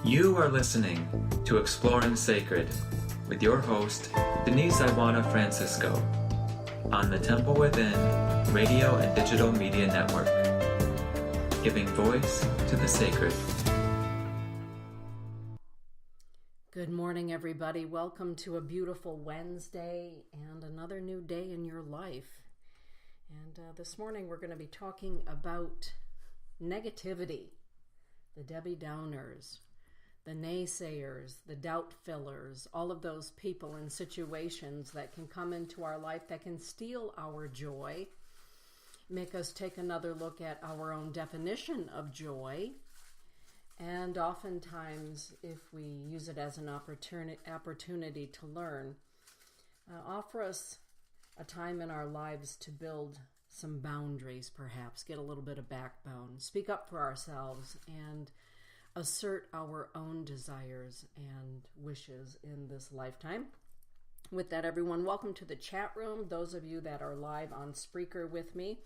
You are listening to Exploring Sacred with your host, Denise Iwana Francisco, on the Temple Within Radio and Digital Media Network, giving voice to the sacred. Good morning, everybody. Welcome to a beautiful Wednesday and another new day in your life. And this morning we're going to be talking about negativity, the Debbie Downers, the naysayers, the doubt fillers, all of those people and situations that can come into our life that can steal our joy, make us take another look at our own definition of joy, and oftentimes, if we use it as an opportunity to learn, offer us a time in our lives to build some boundaries, perhaps, get a little bit of backbone, speak up for ourselves, and assert our own desires and wishes in this lifetime. With that, everyone, welcome to the chat room. Those of you that are live on Spreaker with me,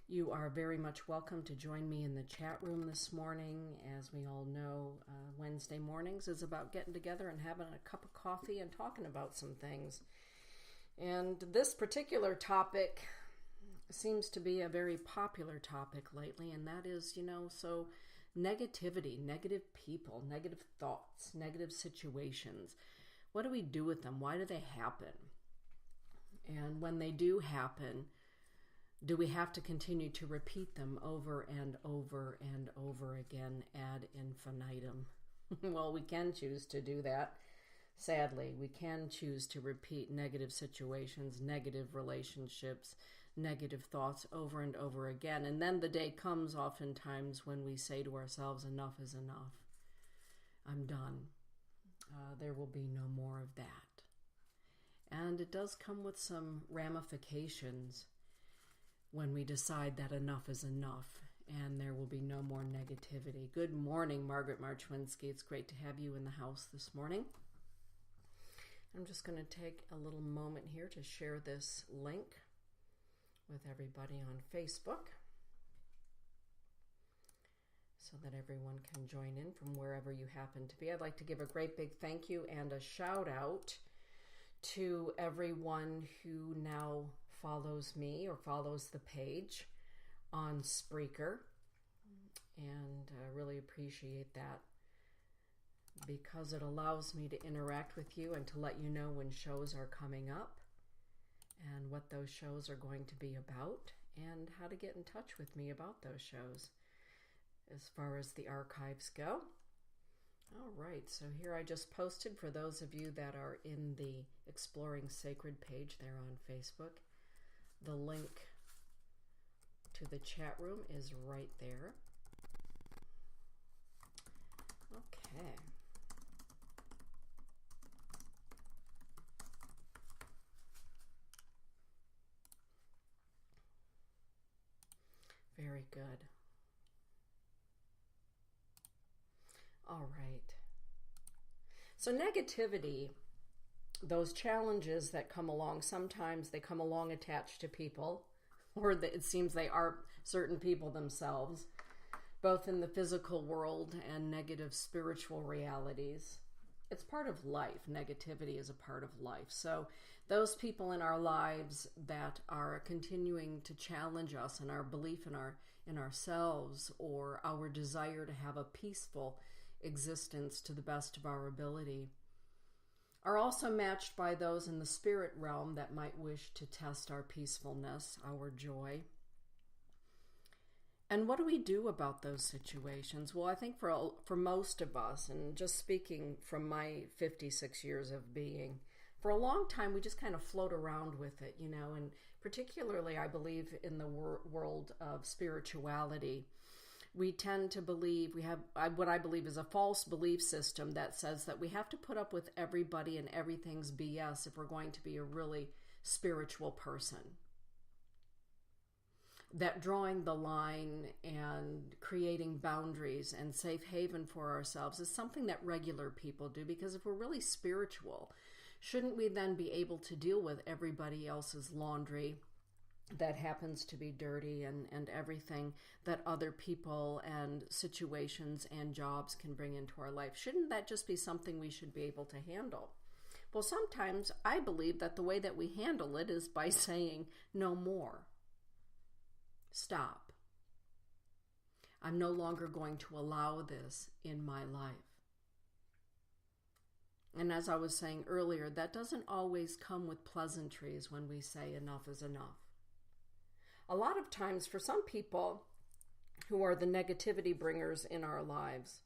you are very much welcome to join me in the chat room this morning. As we all know, Wednesday mornings is about getting together and having a cup of coffee and talking about some things. And this particular topic seems to be a very popular topic lately, and that is, negativity, negative people, negative thoughts, negative situations. What do we do with them? Why do they happen? And when they do happen, do we have to continue to repeat them over and over and over again ad infinitum? Well, we can choose to do that. Sadly, we can choose to repeat negative situations, negative relationships, negative thoughts over and over again. And then the day comes oftentimes when we say to ourselves, enough is enough. I'm done. There will be no more of that. And it does come with some ramifications when we decide that enough is enough and there will be no more negativity. Good morning, Margaret Marchwinski. It's great to have you in the house this morning. I'm just going to take a little moment here to share this link with everybody on Facebook so that everyone can join in from wherever you happen to be. I'd like to give a great big thank you and a shout out to everyone who now follows me or follows the page on Spreaker, and I really appreciate that because it allows me to interact with you and to let you know when shows are coming up and what those shows are going to be about and how to get in touch with me about those shows as far as the archives go. All right, so here I just posted for those of you that are in the Exploring Sacred page there on Facebook. The link to the chat room is right there. Okay. Very good. All right. So negativity, those challenges that come along, sometimes they come along attached to people, or it seems they are certain people themselves, both in the physical world and negative spiritual realities. It's part of life. Negativity is a part of life. So those people in our lives that are continuing to challenge us in our belief in ourselves or our desire to have a peaceful existence to the best of our ability are also matched by those in the spirit realm that might wish to test our peacefulness, our joy. And what do we do about those situations? Well, I think for most of us, and just speaking from my 56 years of being, for a long time we just kind of float around with it, and particularly I believe in the world of spirituality. We tend to believe, we have what I believe is a false belief system that says that we have to put up with everybody and everything's BS if we're going to be a really spiritual person. That drawing the line and creating boundaries and safe haven for ourselves is something that regular people do, because if we're really spiritual, shouldn't we then be able to deal with everybody else's laundry that happens to be dirty and everything that other people and situations and jobs can bring into our life. Shouldn't that just be something we should be able to handle? Well, sometimes I believe that the way that we handle it is by saying no more. Stop. I'm no longer going to allow this in my life. And as I was saying earlier, that doesn't always come with pleasantries when we say enough is enough. A lot of times for some people who are the negativity bringers in our lives,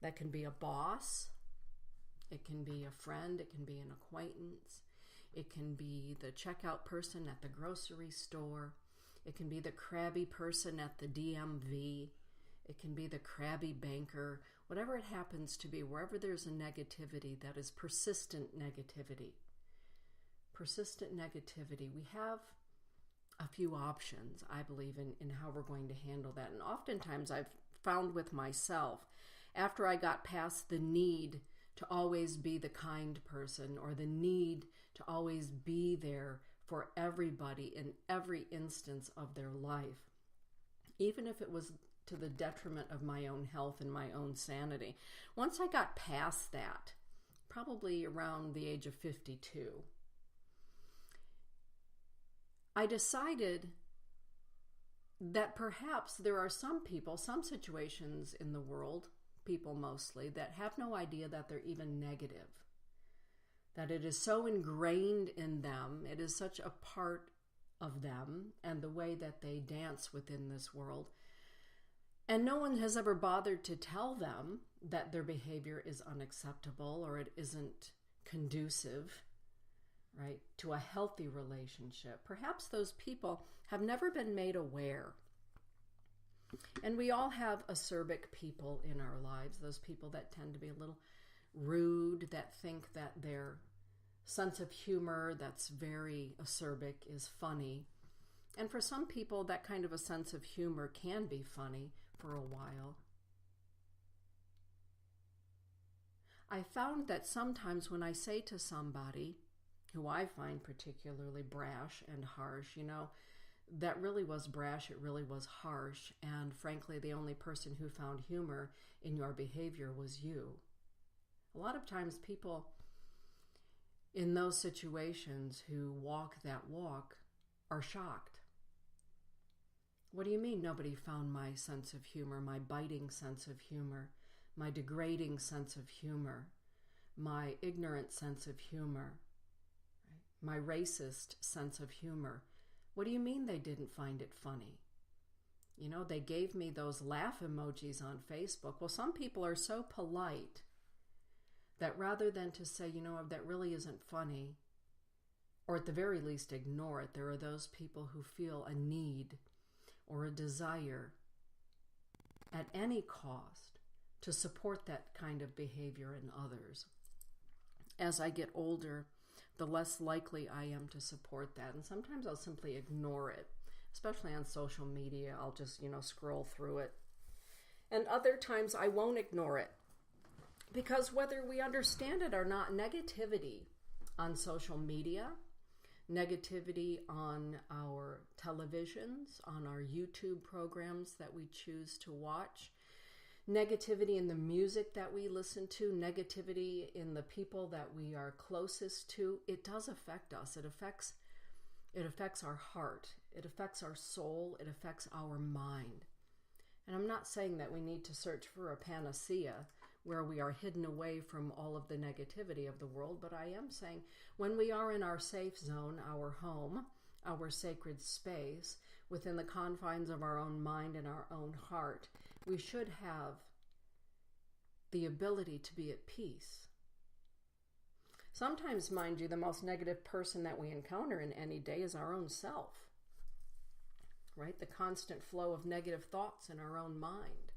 that can be a boss, it can be a friend, it can be an acquaintance, it can be the checkout person at the grocery store, it can be the crabby person at the DMV, it can be the crabby banker, whatever it happens to be, wherever there's a negativity that is persistent negativity. Persistent negativity, we have a few options, I believe, in how we're going to handle that. And oftentimes I've found with myself, after I got past the need to always be the kind person or the need to always be there for everybody in every instance of their life, even if it was to the detriment of my own health and my own sanity. Once I got past that, probably around the age of 52, I decided that perhaps there are some people, some situations in the world, people mostly, that have no idea that they're even negative. That it is so ingrained in them, it is such a part of them and the way that they dance within this world. And no one has ever bothered to tell them that their behavior is unacceptable or it isn't conducive, right, to a healthy relationship. Perhaps those people have never been made aware. And we all have acerbic people in our lives, those people that tend to be a little rude, that think that their sense of humor that's very acerbic is funny. And for some people, that kind of a sense of humor can be funny for a while. I found that sometimes when I say to somebody who I find particularly brash and harsh, that really was brash, it really was harsh, and frankly, the only person who found humor in your behavior was you. A lot of times people in those situations who walk that walk are shocked. What do you mean nobody found my sense of humor, my biting sense of humor, my degrading sense of humor, my ignorant sense of humor, my racist sense of humor? What do you mean they didn't find it funny? They gave me those laugh emojis on Facebook. Well, some people are so polite that rather than to say, that really isn't funny, or at the very least ignore it, there are those people who feel a need or a desire at any cost to support that kind of behavior in others. As I get older, the less likely I am to support that. And sometimes I'll simply ignore it, especially on social media. I'll just, scroll through it. And other times I won't ignore it. Because whether we understand it or not, negativity on social media, negativity on our televisions, on our YouTube programs that we choose to watch, negativity in the music that we listen to, negativity in the people that we are closest to, it does affect us. It affects our heart. It affects our soul. It affects our mind. And I'm not saying that we need to search for a panacea where we are hidden away from all of the negativity of the world, but I am saying when we are in our safe zone, our home, our sacred space, within the confines of our own mind and our own heart, we should have the ability to be at peace. Sometimes, mind you, the most negative person that we encounter in any day is our own self, right? The constant flow of negative thoughts in our own mind.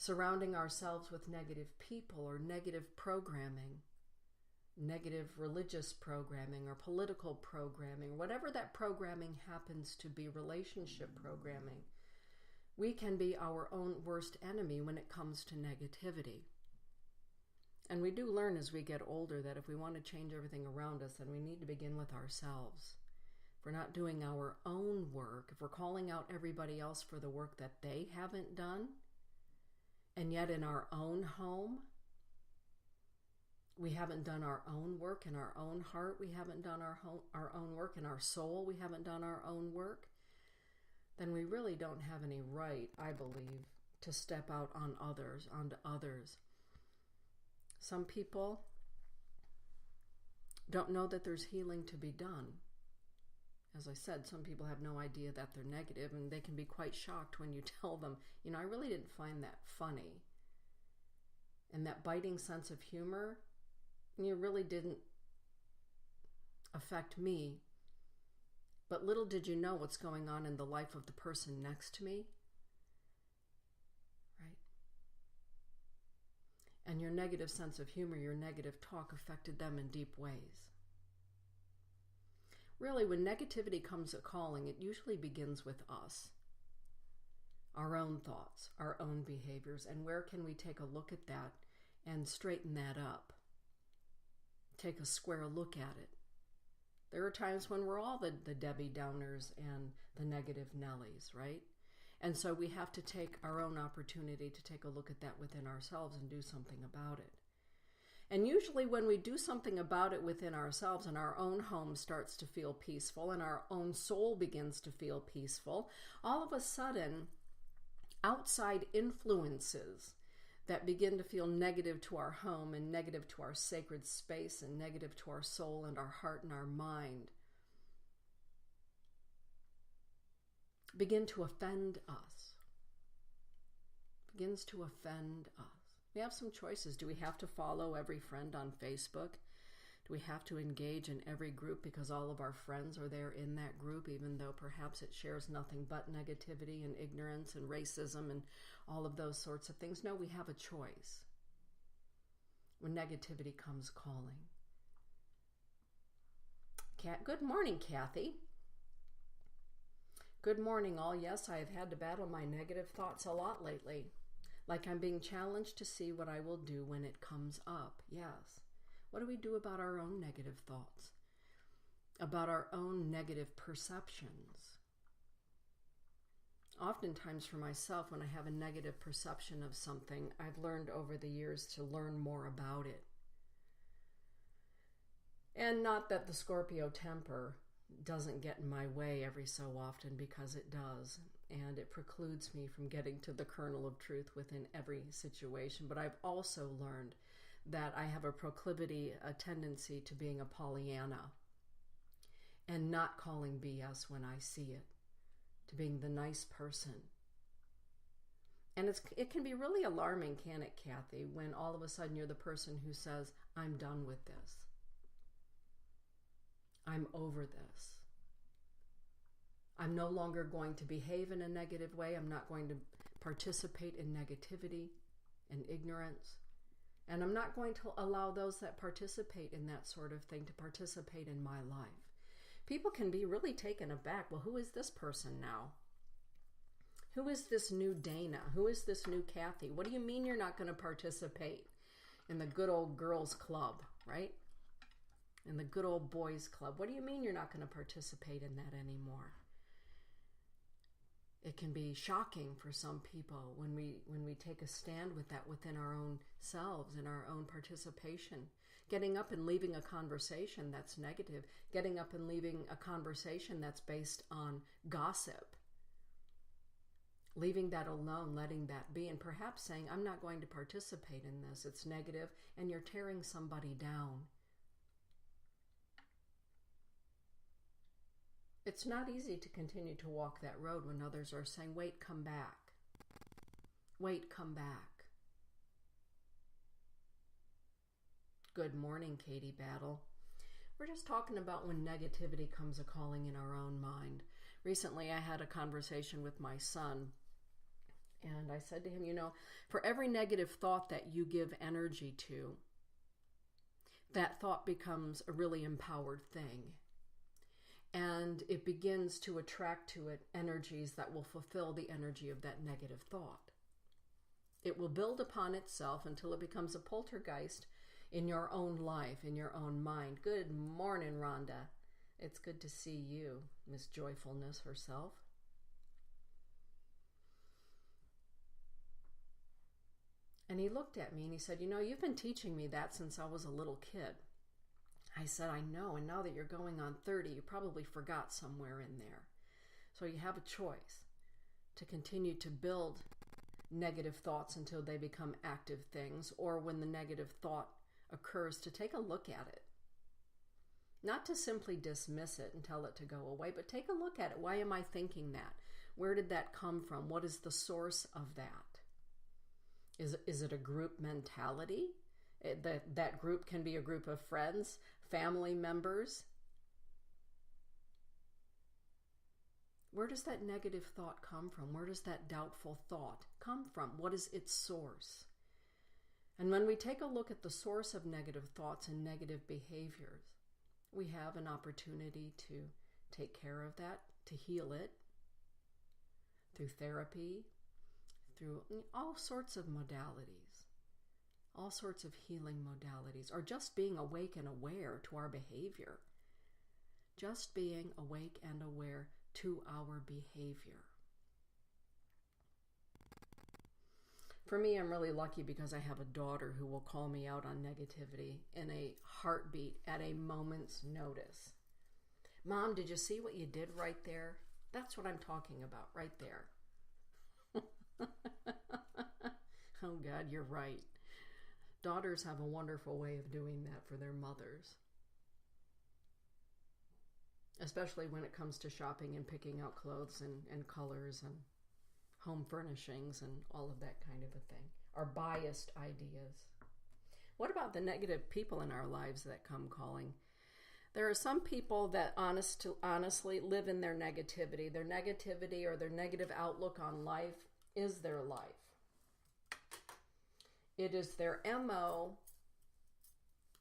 Surrounding ourselves with negative people or negative programming, negative religious programming or political programming, whatever that programming happens to be, relationship programming, we can be our own worst enemy when it comes to negativity. And we do learn as we get older that if we want to change everything around us, then we need to begin with ourselves. if we're not doing our own work, if we're calling out everybody else for the work that they haven't done, and yet in our own home, we haven't done our own work in our own heart, we haven't done our own work in our soul, we haven't done our own work, then we really don't have any right, I believe, to step out on others, onto others. Some people don't know that there's healing to be done. As I said, some people have no idea that they're negative, and they can be quite shocked when you tell them, I really didn't find that funny. And that biting sense of humor, really didn't affect me. But little did you know what's going on in the life of the person next to me. Right? And your negative sense of humor, your negative talk affected them in deep ways. Really, when negativity comes a-calling, it usually begins with us. Our own thoughts, our own behaviors, and where can we take a look at that and straighten that up? Take a square look at it. There are times when we're all the Debbie Downers and the negative Nellies, right? And so we have to take our own opportunity to take a look at that within ourselves and do something about it. And usually when we do something about it within ourselves and our own home starts to feel peaceful and our own soul begins to feel peaceful, all of a sudden, outside influences that begin to feel negative to our home and negative to our sacred space and negative to our soul and our heart and our mind begin to offend us. Begins to offend us. We have some choices. Do we have to follow every friend on Facebook? Do we have to engage in every group because all of our friends are there in that group, even though perhaps it shares nothing but negativity and ignorance and racism and all of those sorts of things? No, we have a choice when negativity comes calling. Good morning, Kathy. Good morning, all. Yes, I have had to battle my negative thoughts a lot lately. Like I'm being challenged to see what I will do when it comes up. Yes. What do we do about our own negative thoughts? About our own negative perceptions? Oftentimes for myself, when I have a negative perception of something, I've learned over the years to learn more about it. And not that the Scorpio temper doesn't get in my way every so often, because it does. And it precludes me from getting to the kernel of truth within every situation. But I've also learned that I have a proclivity, a tendency to being a Pollyanna and not calling BS when I see it, to being the nice person. And it can be really alarming, can it, Kathy, when all of a sudden you're the person who says, I'm done with this. I'm over this. I'm no longer going to behave in a negative way. I'm not going to participate in negativity and ignorance. And I'm not going to allow those that participate in that sort of thing to participate in my life. People can be really taken aback. Well, who is this person now? Who is this new Dana? Who is this new Kathy? What do you mean you're not going to participate in the good old girls club, right? In the good old boys club. What do you mean you're not going to participate in that anymore? It can be shocking for some people when we take a stand with that within our own selves and our own participation. Getting up and leaving a conversation that's negative. Getting up and leaving a conversation that's based on gossip. Leaving that alone, letting that be, and perhaps saying, I'm not going to participate in this. It's negative, and you're tearing somebody down. It's not easy to continue to walk that road when others are saying, wait, come back. Wait, come back. Good morning, Katie Battle. We're just talking about when negativity comes a-calling in our own mind. Recently, I had a conversation with my son, and I said to him, for every negative thought that you give energy to, that thought becomes a really empowered thing. And it begins to attract to it energies that will fulfill the energy of that negative thought. It will build upon itself until it becomes a poltergeist in your own life, in your own mind. Good morning, Rhonda. It's good to see you, Miss Joyfulness herself. And he looked at me and he said, you've been teaching me that since I was a little kid. I said, I know, and now that you're going on 30, you probably forgot somewhere in there. So you have a choice to continue to build negative thoughts until they become active things, or when the negative thought occurs, to take a look at it. Not to simply dismiss it and tell it to go away, but take a look at it. Why am I thinking that? Where did that come from? What is the source of that? Is it a group mentality? That group can be a group of friends, family members. Where does that negative thought come from? Where does that doubtful thought come from? What is its source? And when we take a look at the source of negative thoughts and negative behaviors, we have an opportunity to take care of that, to heal it through therapy, through all sorts of modalities, all sorts of healing modalities, or just being awake and aware to our behavior. Just being awake and aware to our behavior. For me, I'm really lucky because I have a daughter who will call me out on negativity in a heartbeat at a moment's notice. Mom, did you see what you did right there? That's what I'm talking about right there. Oh God, you're right. Daughters have a wonderful way of doing that for their mothers. Especially when it comes to shopping and picking out clothes and colors and home furnishings and all of that kind of a thing. Our biased ideas. What about the negative people in our lives that come calling? There are some people that honestly live in their negativity. Their negativity or their negative outlook on life is their life. It is their MO.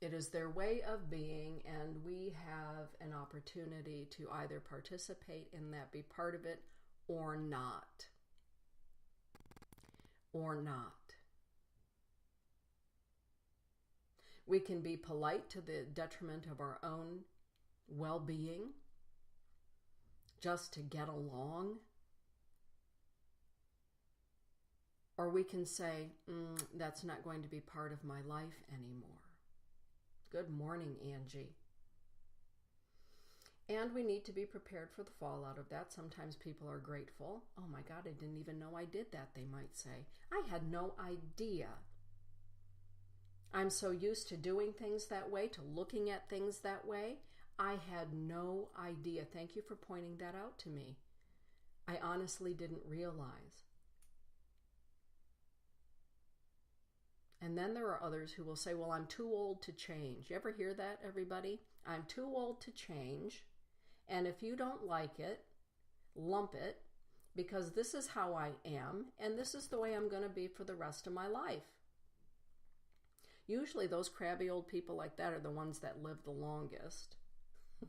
It is their way of being, and we have an opportunity to either participate in that, be part of it, or not. Or not. We can be polite to the detriment of our own well-being, just to get along. Or we can say, that's not going to be part of my life anymore. Good morning, Angie. And we need to be prepared for the fallout of that. Sometimes people are grateful. Oh my God, I didn't even know I did that, they might say. I had no idea. I'm so used to doing things that way, to looking at things that way. I had no idea. Thank you for pointing that out to me. I honestly didn't realize. And then there are others who will say, well, I'm too old to change. You ever hear that, everybody? I'm too old to change. And if you don't like it, lump it, because this is how I am, and this is the way I'm going to be for the rest of my life. Usually those crabby old people like that are the ones that live the longest.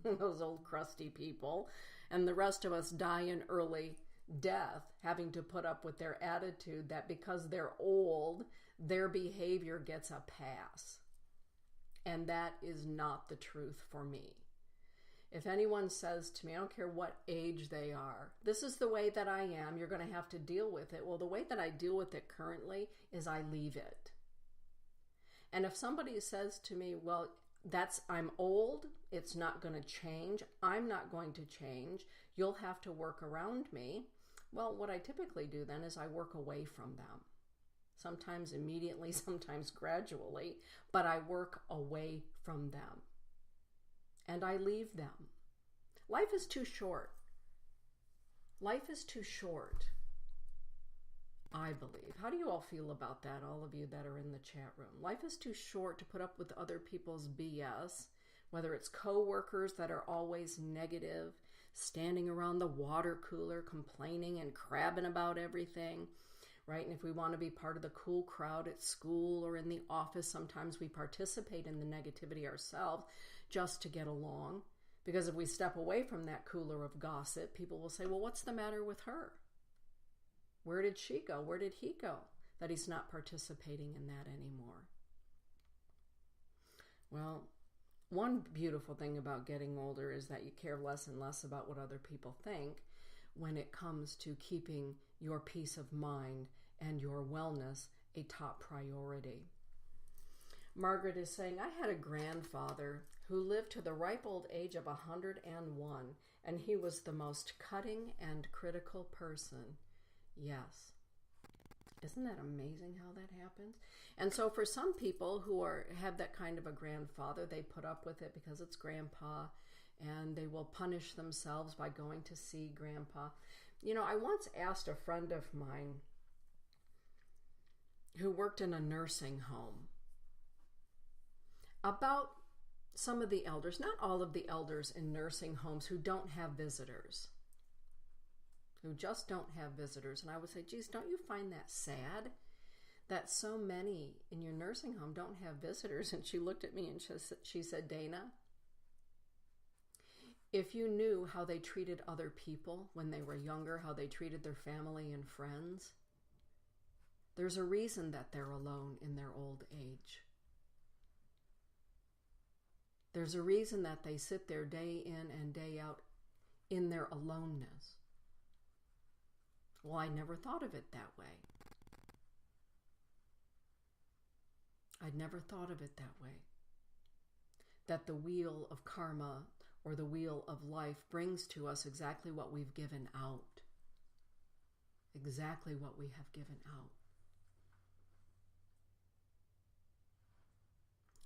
Those old crusty people. And the rest of us die an early death, having to put up with their attitude that because they're old, their behavior gets a pass. And that is not the truth for me. If anyone says to me, I don't care what age they are, this is the way that I am, you're going to have to deal with it. Well, the way that I deal with it currently is I leave it. And if somebody says to me, well, I'm old, it's not going to change, I'm not going to change, you'll have to work around me. Well, what I typically do then is I work away from them. Sometimes immediately, sometimes gradually, but I work away from them. And I leave them. Life is too short. Life is too short, I believe. How do you all feel about that, all of you that are in the chat room? Life is too short to put up with other people's BS, whether it's coworkers that are always negative, standing around the water cooler, complaining and crabbing about everything, right? And if we want to be part of the cool crowd at school or in the office, sometimes we participate in the negativity ourselves just to get along. Because if we step away from that cooler of gossip, people will say, well, what's the matter with her? Where did she go? Where did he go? That he's not participating in that anymore. Well, one beautiful thing about getting older is that you care less and less about what other people think when it comes to keeping your peace of mind and your wellness a top priority. Margaret is saying, I had a grandfather who lived to the ripe old age of 101, and he was the most cutting and critical person. Yes. Isn't that amazing how that happens? And so for some people who have that kind of a grandfather, they put up with it because it's grandpa, and they will punish themselves by going to see grandpa. You know, I once asked a friend of mine who worked in a nursing home about some of the elders, not all of the elders in nursing homes who don't have visitors, who just don't have visitors. And I would say, geez, don't you find that sad that so many in your nursing home don't have visitors? And she looked at me and she said, Dana, if you knew how they treated other people when they were younger, how they treated their family and friends, there's a reason that they're alone in their old age. There's a reason that they sit there day in and day out in their aloneness. Well, I never thought of it that way. I'd never thought of it that way. That the wheel of karma or the wheel of life brings to us exactly what we've given out. Exactly what we have given out.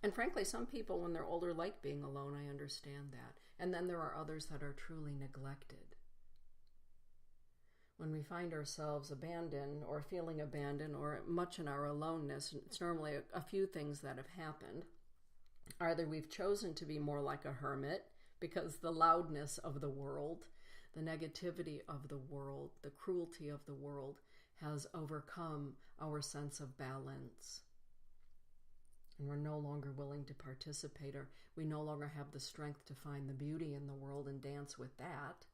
And frankly, some people, when they're older, like being alone. I understand that. And then there are others that are truly neglected. When we find ourselves abandoned or feeling abandoned or much in our aloneness, it's normally a few things that have happened. Either we've chosen to be more like a hermit because the loudness of the world, the negativity of the world, the cruelty of the world has overcome our sense of balance. And we're no longer willing to participate, or we no longer have the strength to find the beauty in the world and dance with that,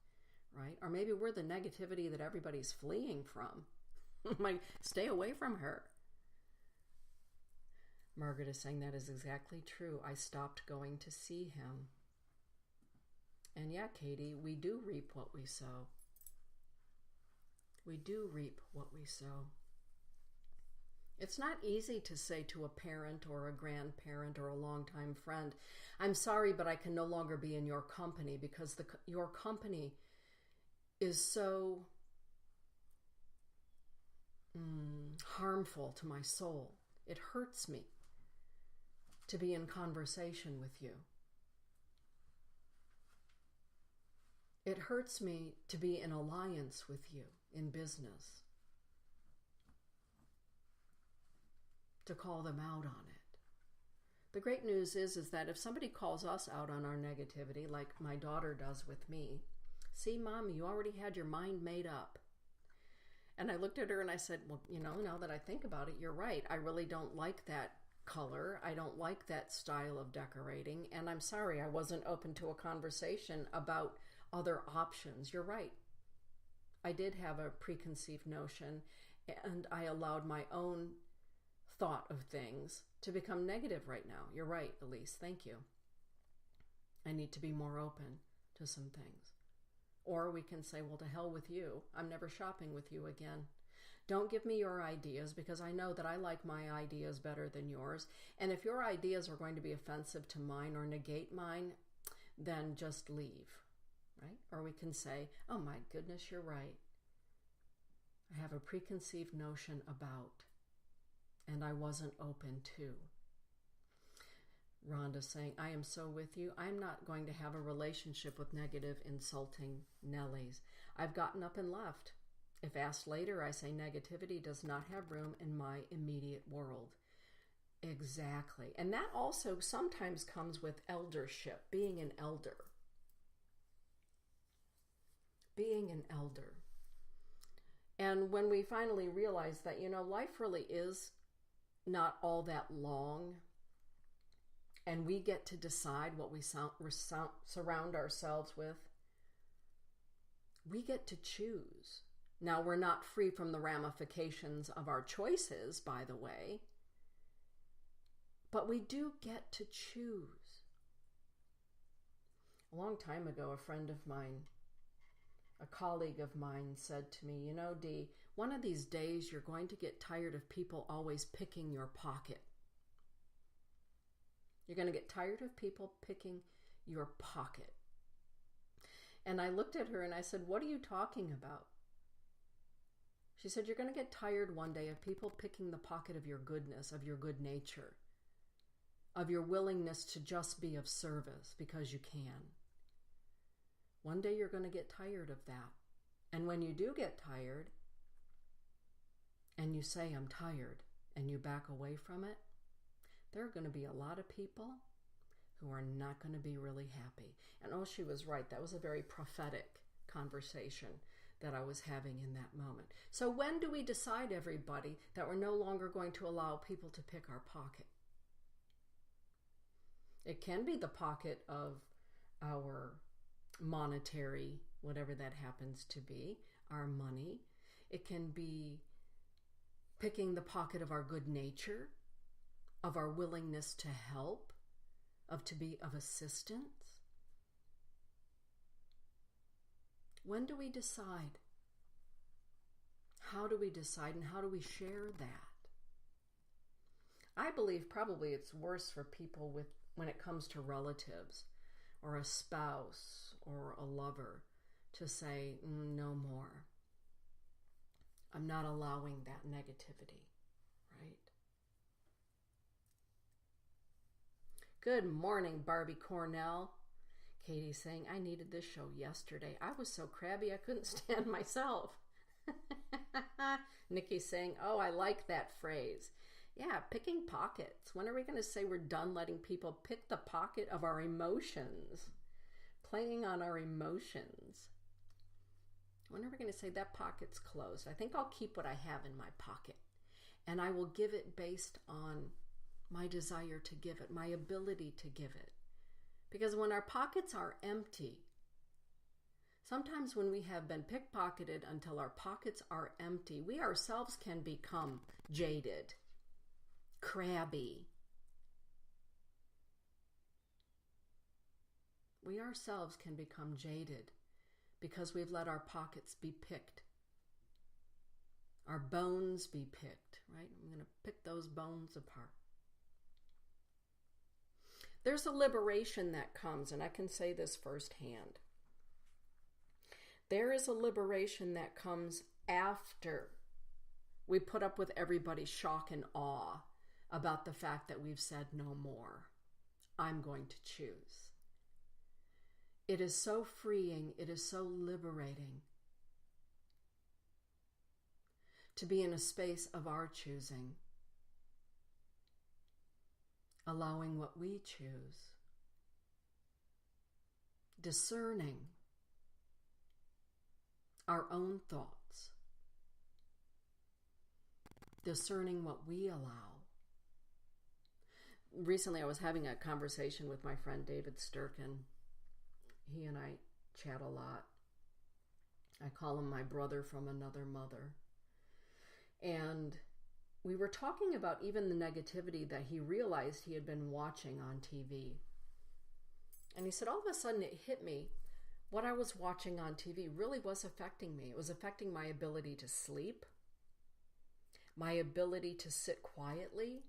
right? Or maybe we're the negativity that everybody's fleeing from. Like, stay away from her. Margaret is saying that is exactly true. I stopped going to see him. And yeah, Katie, we do reap what we sow. We do reap what we sow. It's not easy to say to a parent or a grandparent or a longtime friend, I'm sorry, but I can no longer be in your company because your company is so harmful to my soul. It hurts me to be in conversation with you. It hurts me to be in alliance with you in business. To call them out on it. The great news is that if somebody calls us out on our negativity, like my daughter does with me, see, Mom, you already had your mind made up. And I looked at her and I said, well, now that I think about it, you're right. I really don't like that color. I don't like that style of decorating. And I'm sorry, I wasn't open to a conversation about other options. You're right. I did have a preconceived notion, and I allowed my own thought of things to become negative right now. You're right, Elise. Thank you. I need to be more open to some things. Or we can say, well, to hell with you. I'm never shopping with you again. Don't give me your ideas because I know that I like my ideas better than yours. And if your ideas are going to be offensive to mine or negate mine, then just leave, right? Or we can say, oh my goodness, you're right. I have a preconceived notion about, and I wasn't open to. Rhonda saying, I am so with you. I'm not going to have a relationship with negative, insulting Nellies. I've gotten up and left. If asked later, I say negativity does not have room in my immediate world. Exactly. And that also sometimes comes with eldership, being an elder. Being an elder. And when we finally realize that, life really is not all that long, and we get to decide what we surround ourselves with, we get to choose. Now, we're not free from the ramifications of our choices, by the way, but we do get to choose. A long time ago, a friend of mine, a colleague of mine, said to me, Dee, one of these days you're going to get tired of people always picking your pocket. You're going to get tired of people picking your pocket. And I looked at her and I said, what are you talking about? She said, you're going to get tired one day of people picking the pocket of your goodness, of your good nature, of your willingness to just be of service because you can. One day you're going to get tired of that. And when you do get tired, and you say, I'm tired, and you back away from it, there are going to be a lot of people who are not going to be really happy. And oh, she was right. That was a very prophetic conversation that I was having in that moment. So when do we decide, everybody, that we're no longer going to allow people to pick our pocket? It can be the pocket of our monetary, whatever that happens to be, our money. It can be picking the pocket of our good nature, of our willingness to help, to be of assistance. When do we decide? How do we decide, and how do we share that? I believe probably it's worse for people when it comes to relatives or a spouse or a lover to say, no more. I'm not allowing that negativity, right? Good morning, Barbie Cornell. Katie's saying, I needed this show yesterday. I was so crabby I couldn't stand myself. Nikki's saying, oh, I like that phrase. Yeah, picking pockets. When are we going to say we're done letting people pick the pocket of our emotions? Playing on our emotions. When are we going to say that pocket's closed? I think I'll keep what I have in my pocket. And I will give it based on my desire to give it, my ability to give it. Because when our pockets are empty, sometimes when we have been pickpocketed until our pockets are empty, we ourselves can become jaded, crabby. We ourselves can become jaded because we've let our pockets be picked. Our bones be picked, right? I'm going to pick those bones apart. There's a liberation that comes, and I can say this firsthand. There is a liberation that comes after we put up with everybody's shock and awe about the fact that we've said no more. I'm going to choose. It is so freeing, it is so liberating to be in a space of our choosing, allowing what we choose, discerning our own thoughts, discerning what we allow. Recently, I was having a conversation with my friend David Sturkin. He and I chat a lot. I call him my brother from another mother. And we were talking about even the negativity that he realized he had been watching on TV. And he said, all of a sudden it hit me. What I was watching on TV really was affecting me. It was affecting my ability to sleep, my ability to sit quietly,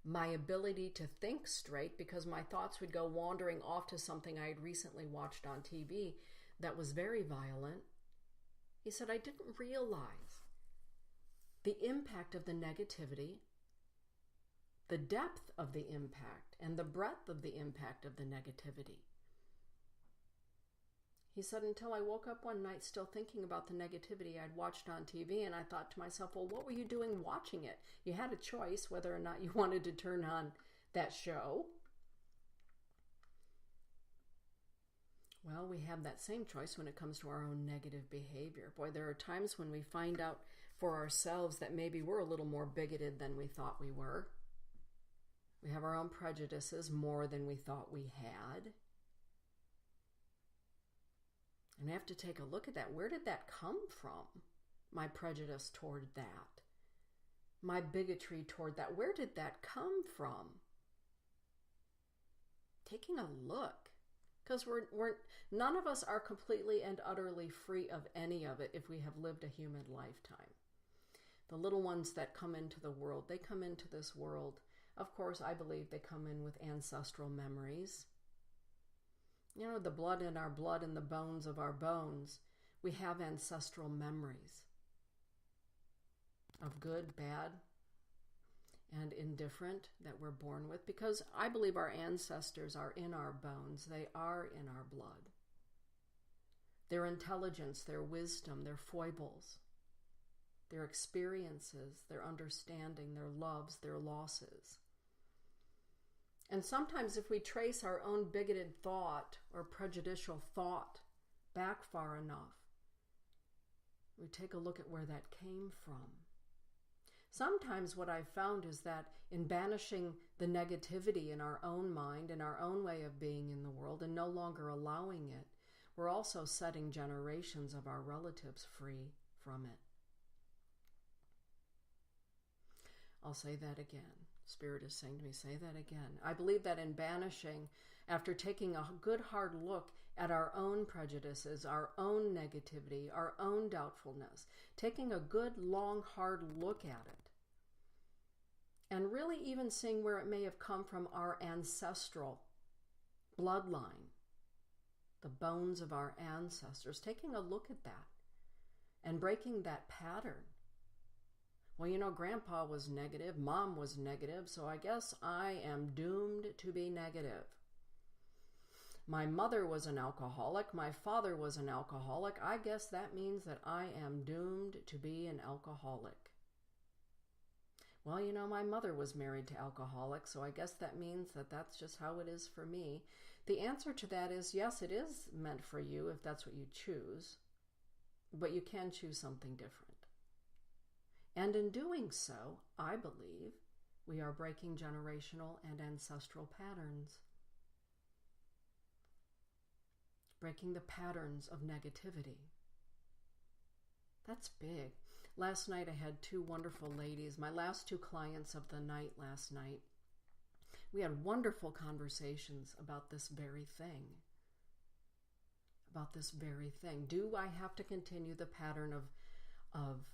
my ability to think straight, because my thoughts would go wandering off to something I had recently watched on TV that was very violent. He said, I didn't realize the impact of the negativity, the depth of the impact, and the breadth of the impact of the negativity. He said, until I woke up one night still thinking about the negativity I'd watched on TV, and I thought to myself, well, what were you doing watching it? You had a choice whether or not you wanted to turn on that show. Well, we have that same choice when it comes to our own negative behavior. Boy, there are times when we find out for ourselves that maybe we're a little more bigoted than we thought we were. We have our own prejudices more than we thought we had. And I have to take a look at that. Where did that come from? My prejudice toward that. My bigotry toward that. Where did that come from? Taking a look. Because none of us are completely and utterly free of any of it if we have lived a human lifetime. The little ones that come into the world, they come into this world. Of course, I believe they come in with ancestral memories. You know, the blood in our blood and the bones of our bones, we have ancestral memories of good, bad, and indifferent that we're born with, because I believe our ancestors are in our bones. They are in our blood. Their intelligence, their wisdom, their foibles, their experiences, their understanding, their loves, their losses. And sometimes if we trace our own bigoted thought or prejudicial thought back far enough, we take a look at where that came from. Sometimes what I've found is that in banishing the negativity in our own mind and our own way of being in the world and no longer allowing it, we're also setting generations of our relatives free from it. I'll say that again. Spirit is saying to me, say that again. I believe that in banishing, after taking a good hard look at our own prejudices, our own negativity, our own doubtfulness, taking a good long hard look at it, and really even seeing where it may have come from our ancestral bloodline, the bones of our ancestors, taking a look at that and breaking that pattern. Well, you know, Grandpa was negative, Mom was negative, so I guess I am doomed to be negative. My mother was an alcoholic, my father was an alcoholic. I guess that means that I am doomed to be an alcoholic. Well, you know, my mother was married to alcoholics, so I guess that means that that's just how it is for me. The answer to that is yes, it is meant for you if that's what you choose, but you can choose something different. And in doing so, I believe we are breaking generational and ancestral patterns. Breaking the patterns of negativity. That's big. Last night I had two wonderful ladies, my last two clients of the night last night. We had wonderful conversations about this very thing. Do I have to continue the pattern of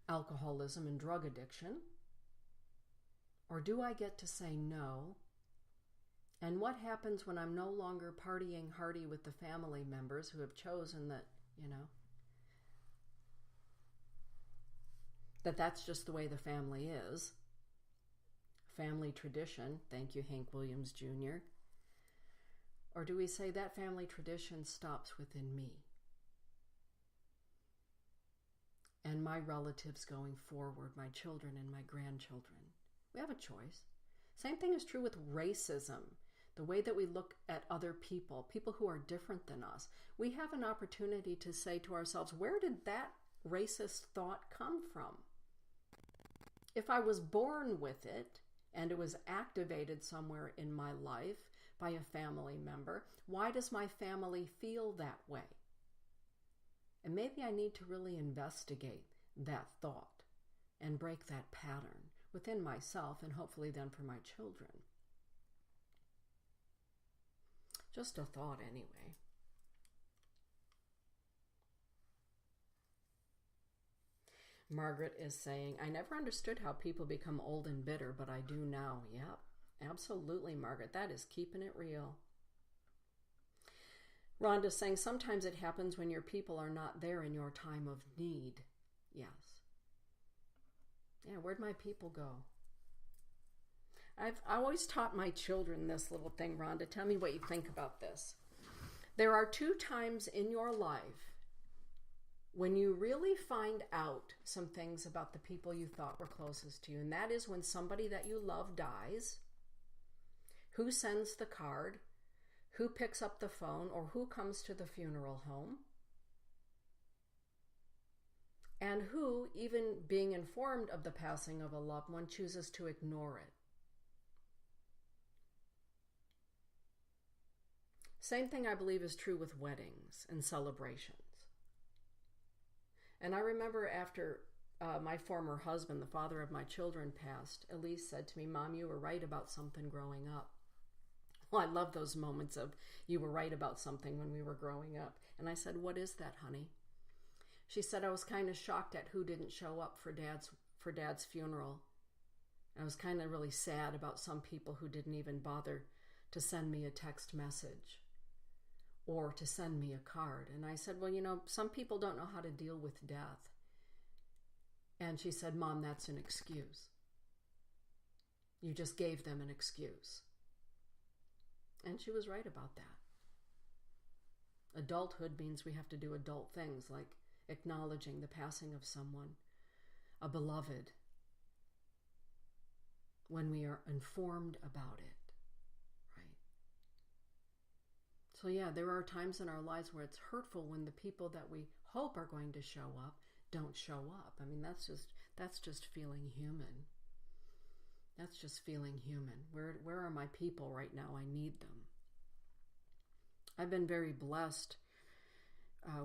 alcoholism and drug addiction? Or do I get to say no? And what happens when I'm no longer partying hardy with the family members who have chosen that, that's just the way the family is? Family tradition. Thank you, Hank Williams Jr. Or do we say that family tradition stops within me and my relatives going forward, my children and my grandchildren? We have a choice. Same thing is true with racism. The way that we look at other people who are different than us. We have an opportunity to say to ourselves, where did that racist thought come from? If I was born with it and it was activated somewhere in my life by a family member, why does my family feel that way? And maybe I need to really investigate that thought and break that pattern within myself and hopefully then for my children. Just a thought anyway. Margaret is saying, I never understood how people become old and bitter, but I do now. Yep, absolutely, Margaret. That is keeping it real. Rhonda's saying, sometimes it happens when your people are not there in your time of need. Yes. Yeah, where'd my people go? I've always taught my children this little thing, Rhonda. Tell me what you think about this. There are 2 times in your life when you really find out some things about the people you thought were closest to you, and that is when somebody that you love dies, who sends the card, who picks up the phone, or who comes to the funeral home, and who, even being informed of the passing of a loved one, chooses to ignore it. Same thing I believe is true with weddings and celebrations. And I remember after my former husband, the father of my children, passed, Elise said to me, Mom, you were right about something growing up. Well, I love those moments of you were right about something when we were growing up. And I said, what is that, honey? She said, I was kind of shocked at who didn't show up for Dad's funeral. I was kind of really sad about some people who didn't even bother to send me a text message or to send me a card. And I said, well, some people don't know how to deal with death. And she said, Mom, that's an excuse. You just gave them an excuse. And she was right about that. Adulthood means we have to do adult things like acknowledging the passing of someone, a beloved, when we are informed about it, right? So yeah, there are times in our lives where it's hurtful when the people that we hope are going to show up don't show up. I mean, that's just feeling human. That's just feeling human. Where are my people right now? I need them. I've been very blessed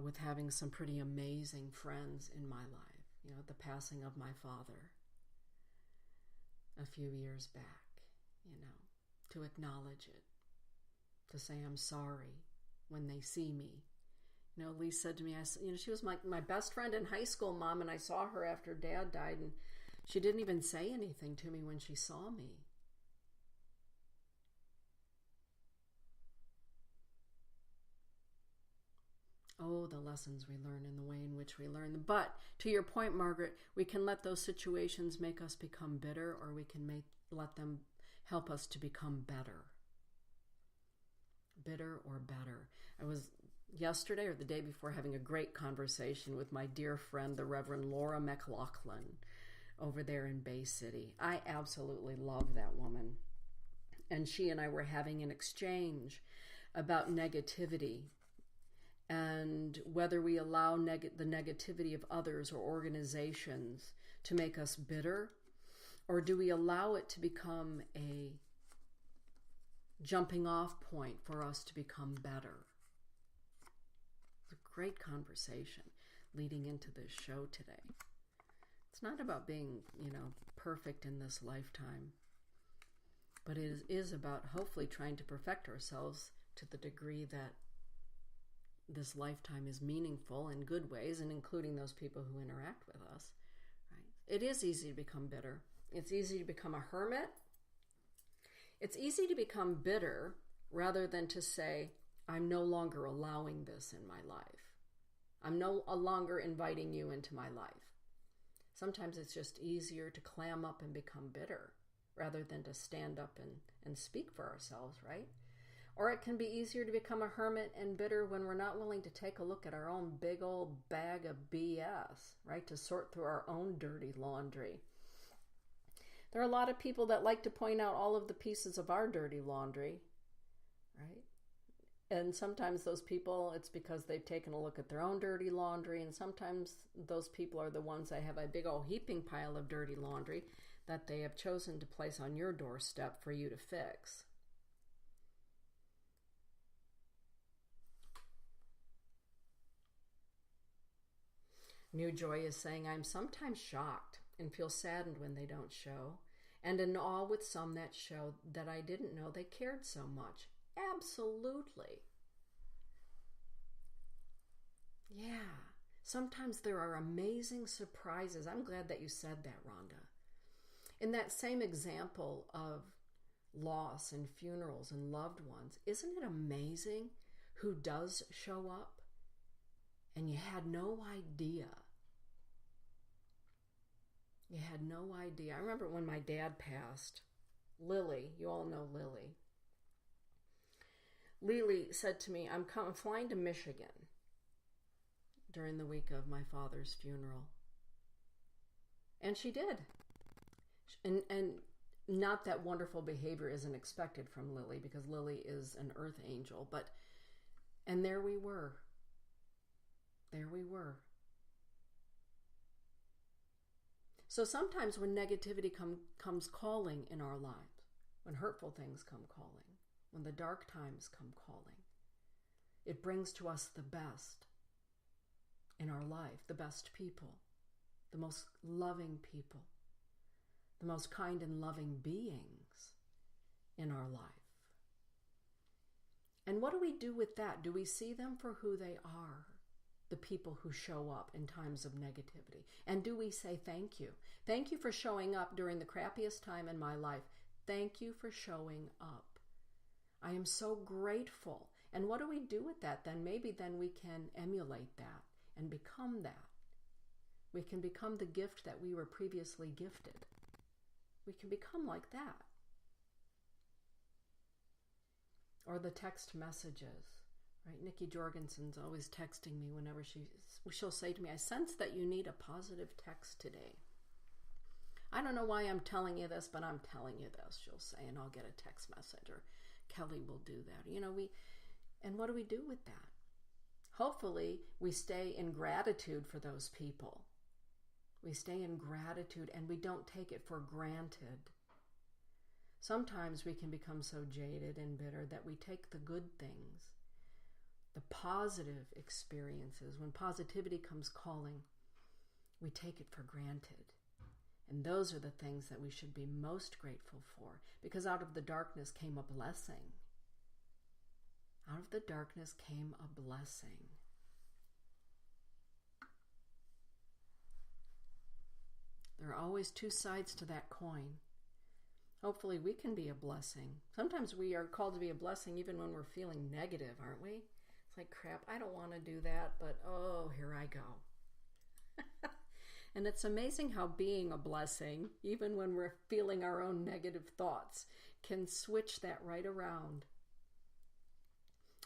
with having some pretty amazing friends in my life. The passing of my father a few years back, to acknowledge it, to say I'm sorry when they see me. Lise said to me, she was my best friend in high school, Mom, and I saw her after Dad died, and she didn't even say anything to me when she saw me. Oh, the lessons we learn and the way in which we learn them. But to your point, Margaret, we can let those situations make us become bitter, or we can let them help us to become better. Bitter or better. I was yesterday or the day before having a great conversation with my dear friend, the Reverend Laura McLaughlin, over there in Bay City. I absolutely love that woman. And she and I were having an exchange about negativity and whether we allow the negativity of others or organizations to make us bitter, or do we allow it to become a jumping off point for us to become better? It's a great conversation leading into this show today. It's not about being, perfect in this lifetime, but it is about hopefully trying to perfect ourselves to the degree that this lifetime is meaningful in good ways, and including those people who interact with us. Right? It is easy to become bitter. It's easy to become a hermit. It's easy to become bitter rather than to say, I'm no longer allowing this in my life. I'm no longer inviting you into my life. Sometimes it's just easier to clam up and become bitter rather than to stand up and speak for ourselves, right? Or it can be easier to become a hermit and bitter when we're not willing to take a look at our own big old bag of BS, right? To sort through our own dirty laundry. There are a lot of people that like to point out all of the pieces of our dirty laundry, right? And sometimes those people, it's because they've taken a look at their own dirty laundry, and sometimes those people are the ones that have a big old heaping pile of dirty laundry that they have chosen to place on your doorstep for you to fix. New Joy is saying, I'm sometimes shocked and feel saddened when they don't show, and in awe with some that show that I didn't know they cared so much. Absolutely. Yeah. Sometimes there are amazing surprises. I'm glad that you said that, Rhonda. In that same example of loss and funerals and loved ones, isn't it amazing who does show up and you had no idea? You had no idea. I remember when my dad passed, Lily, you all know Lily. Lily said to me, I'm flying to Michigan during the week of my father's funeral. And she did. And not that wonderful behavior isn't expected from Lily, because Lily is an earth angel, and there we were. There we were. So sometimes when negativity comes calling in our lives, when hurtful things come calling, when the dark times come calling, it brings to us the best in our life, the best people, the most loving people, the most kind and loving beings in our life. And what do we do with that? Do we see them for who they are? The people who show up in times of negativity. And do we say thank you? Thank you for showing up during the crappiest time in my life. Thank you for showing up. I am so grateful. And what do we do with that then? Maybe then we can emulate that and become that. We can become the gift that we were previously gifted. We can become like that. Or the text messages. Right, Nikki Jorgensen's always texting me whenever she'll say to me, I sense that you need a positive text today. I don't know why I'm telling you this, but I'm telling you this, she'll say, and I'll get a text message, or Kelly will do that. And what do we do with that? Hopefully, we stay in gratitude for those people. We stay in gratitude and we don't take it for granted. Sometimes we can become so jaded and bitter that we take the good things, the positive experiences, when positivity comes calling, we take it for granted. And those are the things that we should be most grateful for, because out of the darkness came a blessing. Out of the darkness came a blessing. There are always two sides to that coin. Hopefully we can be a blessing. Sometimes we are called to be a blessing even when we're feeling negative, aren't we? It's like, crap, I don't want to do that, but oh, here I go. And it's amazing how being a blessing, even when we're feeling our own negative thoughts, can switch that right around.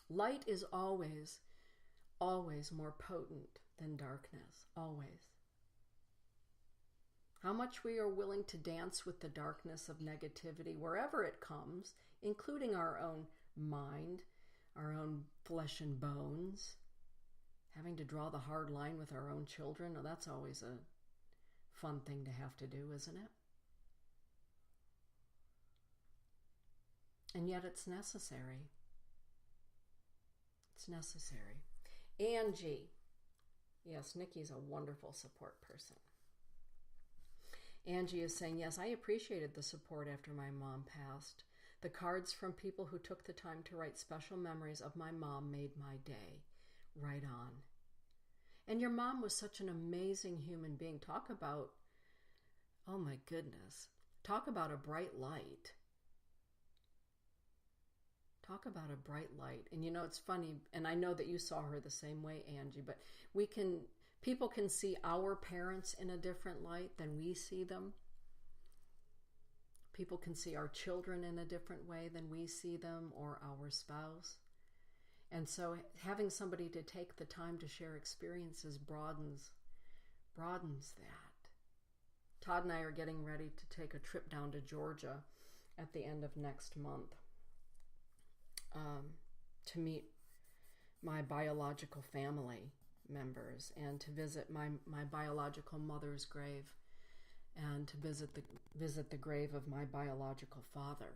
Light is always, always more potent than darkness. Always. How much we are willing to dance with the darkness of negativity wherever it comes, including our own mind, our own flesh and bones, having to draw the hard line with our own children. Oh, that's always a fun thing to have to do, isn't it? And yet it's necessary. It's necessary. Angie. Yes, Nikki's a wonderful support person. Angie is saying, yes, I appreciated the support after my mom passed. The cards from people who took the time to write special memories of my mom made my day. Right on. And your mom was such an amazing human being. Talk about, oh my goodness, talk about a bright light. Talk about a bright light. And it's funny, and I know that you saw her the same way, Angie, but people can see our parents in a different light than we see them. People can see our children in a different way than we see them, or our spouse. And so having somebody to take the time to share experiences broadens that. Todd and I are getting ready to take a trip down to Georgia at the end of next month to meet my biological family members and to visit my biological mother's grave and to visit the grave of my biological father.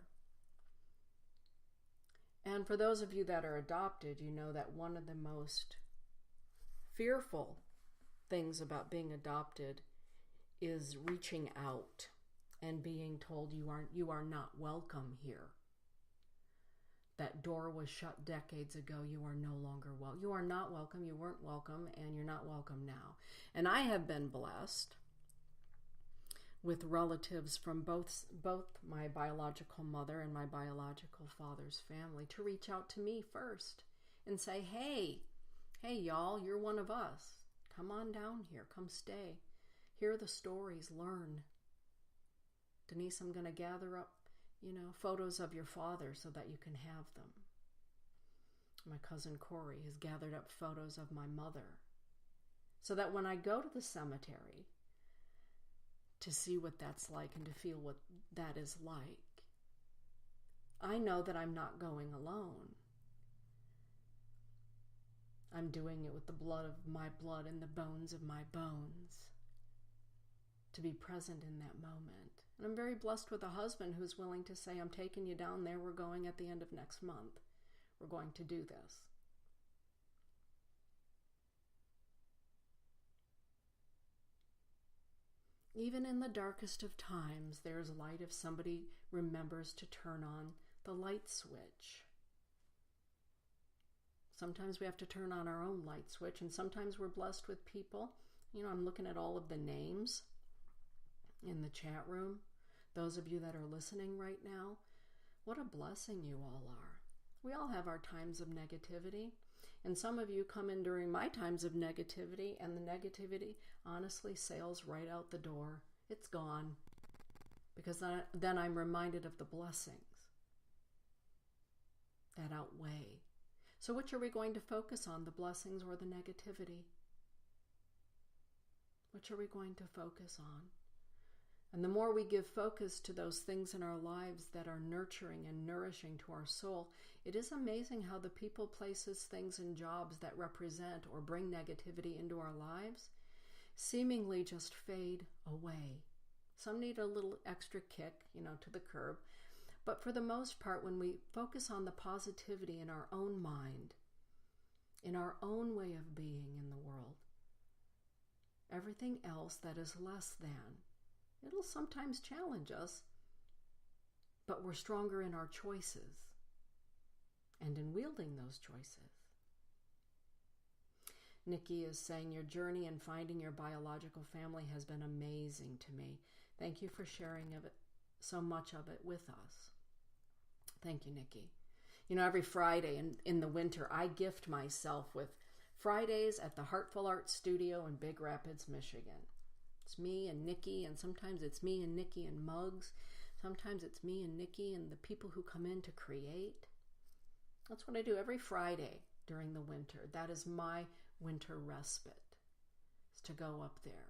And for those of you that are adopted, you know that one of the most fearful things about being adopted is reaching out and being told you are not welcome here. That door was shut decades ago. You are no longer welcome. You are not welcome. You weren't welcome, and you're not welcome now. And I have been blessed with relatives from both my biological mother and my biological father's family to reach out to me first and say, hey y'all, you're one of us. Come on down here. Come stay. Hear the stories. Learn. Denise, I'm going to gather up photos of your father so that you can have them. My cousin Corey has gathered up photos of my mother so that when I go to the cemetery to see what that's like and to feel what that is like, I know that I'm not going alone. I'm doing it with the blood of my blood and the bones of my bones to be present in that moment. And I'm very blessed with a husband who's willing to say, I'm taking you down there. We're going at the end of next month. We're going to do this. Even in the darkest of times, there's light if somebody remembers to turn on the light switch. Sometimes we have to turn on our own light switch, and sometimes we're blessed with people. I'm looking at all of the names in the chat room. Those of you that are listening right now, what a blessing you all are. We all have our times of negativity, and some of you come in during my times of negativity, and the negativity honestly sails right out the door. It's gone, because then I'm reminded of the blessings that outweigh. So which are we going to focus on, the blessings or the negativity? Which are we going to focus on? And the more we give focus to those things in our lives that are nurturing and nourishing to our soul, it is amazing how the people, places, things, and jobs that represent or bring negativity into our lives seemingly just fade away. Some need a little extra kick, to the curb. But for the most part, when we focus on the positivity in our own mind, in our own way of being in the world, everything else that is less than, it'll sometimes challenge us, but we're stronger in our choices and in wielding those choices. Nikki is saying, your journey in finding your biological family has been amazing to me. Thank you for sharing so much of it with us. Thank you, Nikki. Every Friday in the winter, I gift myself with Fridays at the Heartful Art Studio in Big Rapids, Michigan. It's me and Nikki, and sometimes it's me and Nikki and mugs. Sometimes it's me and Nikki and the people who come in to create. That's what I do every Friday during the winter. That is my winter respite, is to go up there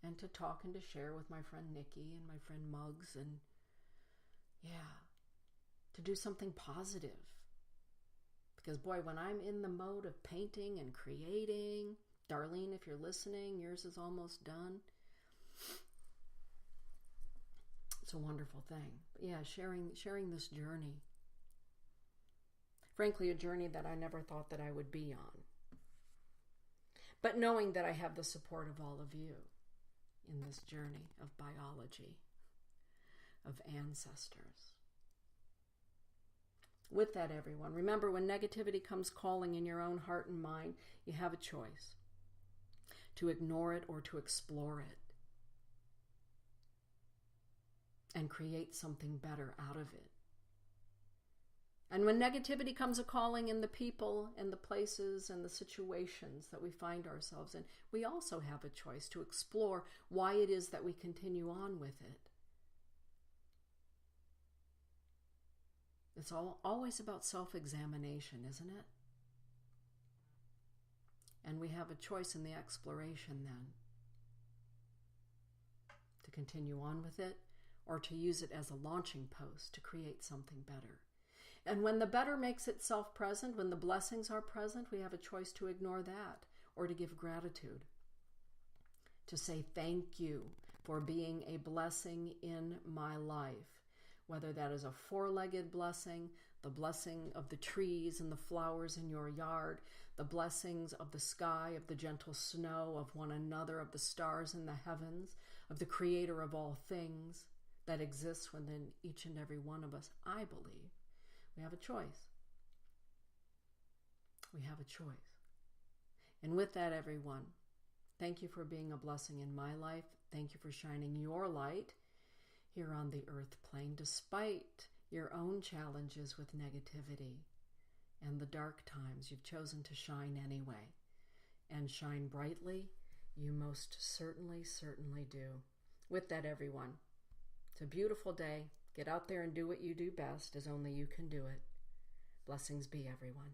and to talk and to share with my friend Nikki and my friend Muggs, and to do something positive. Because boy, when I'm in the mode of painting and creating, Darlene, if you're listening, yours is almost done. It's a wonderful thing. But sharing this journey. Frankly, a journey that I never thought that I would be on. But knowing that I have the support of all of you in this journey of biology, of ancestors. With that, everyone, remember, when negativity comes calling in your own heart and mind, you have a choice to ignore it or to explore it and create something better out of it. And when negativity comes a calling in the people and the places and the situations that we find ourselves in, we also have a choice to explore why it is that we continue on with it. It's always about self-examination, isn't it? And we have a choice in the exploration then to continue on with it or to use it as a launching post to create something better. And when the better makes itself present, when the blessings are present, we have a choice to ignore that or to give gratitude, to say thank you for being a blessing in my life. Whether that is a four-legged blessing, the blessing of the trees and the flowers in your yard, the blessings of the sky, of the gentle snow, of one another, of the stars in the heavens, of the creator of all things that exists within each and every one of us, I believe we have a choice. We have a choice. And with that, everyone, thank you for being a blessing in my life. Thank you for shining your light here on the earth plane, despite your own challenges with negativity and the dark times. You've chosen to shine anyway, and shine brightly. You most certainly do. With that, everyone, it's a beautiful day. Get out there and do what you do best, as only you can do it. Blessings be, everyone.